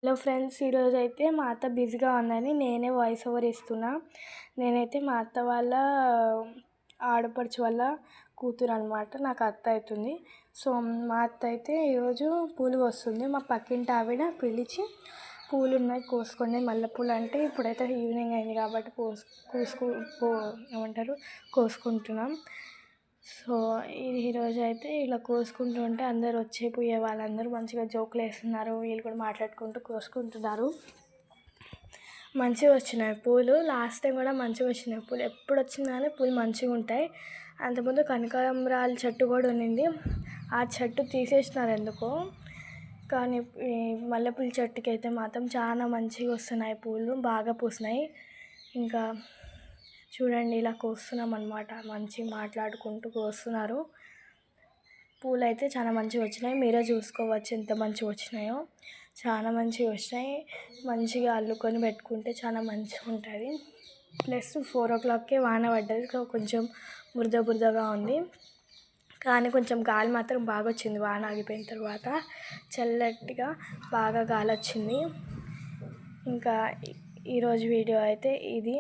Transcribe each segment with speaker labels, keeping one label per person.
Speaker 1: Hello friends, ఈరోజు అయితే మా అత్త బిజీగా ఉందని నేనే వాయిస్ ఓవర్ ఇస్తున్నా. నేనైతే మా అత్త వాళ్ళ ఆడపడుచు వాళ్ళ కూతురు అనమాట, నాకు అత్త అవుతుంది. సో మా అత్త అయితే ఈరోజు పూలు వస్తుంది. మా పక్కింటి ఆవిడ పిలిచి పూలు ఉన్నాయి కోసుకోండి, మల్లెపూలు అంటే ఇప్పుడైతే ఈవినింగ్ అయింది కాబట్టి కోసుకుంటున్నాం. సో ఈరోజు అయితే ఇలా కోసుకుంటూ ఉంటే అందరు వచ్చేపోయే వాళ్ళందరూ మంచిగా జోకులు వేస్తున్నారు, వీళ్ళు కూడా మాట్లాడుకుంటూ కోసుకుంటున్నారు. మంచిగా వచ్చినాయి పూలు. లాస్ట్ టైం కూడా మంచిగా వచ్చినాయి పూలు. ఎప్పుడు వచ్చినా కానీ పూలు మంచిగా ఉంటాయి. అంతకుముందు కనకాంబరాల చెట్టు కూడా ఉన్నింది, ఆ చెట్టు తీసేసినారు ఎందుకో. కానీ ఈ మల్లెపూల చెట్టుకి అయితే మాత్రం చాలా మంచిగా వస్తున్నాయి పూలు, బాగా పూసినాయి. ఇంకా చూడండి, ఇలా కోస్తున్నాం అనమాట, మంచిగా మాట్లాడుకుంటూ కోస్తున్నారు. పూలు అయితే చాలా మంచిగా వచ్చినాయి, మీరే చూసుకోవచ్చు ఎంత మంచిగా వచ్చినాయో. చాలా మంచిగా వచ్చినాయి. మంచిగా అల్లుకొని పెట్టుకుంటే చాలా మంచిగా ఉంటుంది. ప్లస్ 4 o'clockకే వాన పడ్డది, కొంచెం బురదగా ఉంది. కానీ కొంచెం గాలి మాత్రం బాగా వచ్చింది. వాన ఆగిపోయిన తర్వాత చల్లటిగా బాగా గాలి వచ్చింది. ఇంకా ఈరోజు వీడియో అయితే ఇది.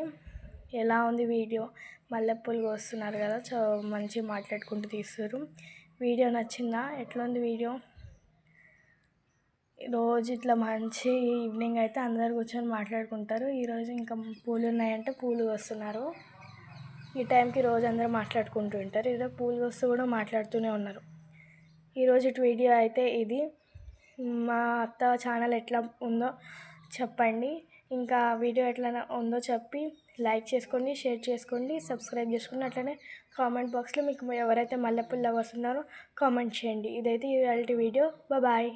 Speaker 1: ఎలా ఉంది వీడియో? మల్లెపూలు కోస్తున్నారు కదా, మంచిగా మాట్లాడుకుంటూ తీస్తారు. వీడియో నచ్చిందా? ఎట్లా ఉంది వీడియో? రోజు ఇట్లా మంచి ఈవినింగ్ అయితే అందరు కూర్చొని మాట్లాడుకుంటారు. ఈరోజు ఇంకా పూలు ఉన్నాయంటే పూలు కోస్తున్నారు. ఈ టైంకి రోజు అందరూ మాట్లాడుకుంటూ ఉంటారు. ఈరోజు పూలు కోస్తూ కూడా మాట్లాడుతూనే ఉన్నారు. ఈరోజు వీడియో అయితే ఇది. మా అత్త ఛానల్ ఎట్లా ఉందో చెప్పండి. ఇంకా వీడియో ఎట్లా ఉందో చెప్పి లైక్ చేసుకోండి, షేర్ చేసుకోండి, సబ్స్క్రైబ్ చేసుకోండి. అట్లనే కామెంట్ బాక్స్లో మీకు ఎవరైతే మల్లెపూలు లవర్స్ ఉన్నారో కామెంట్ చేయండి. ఇదైతే ఇవాల్టి వీడియో. బాయ్.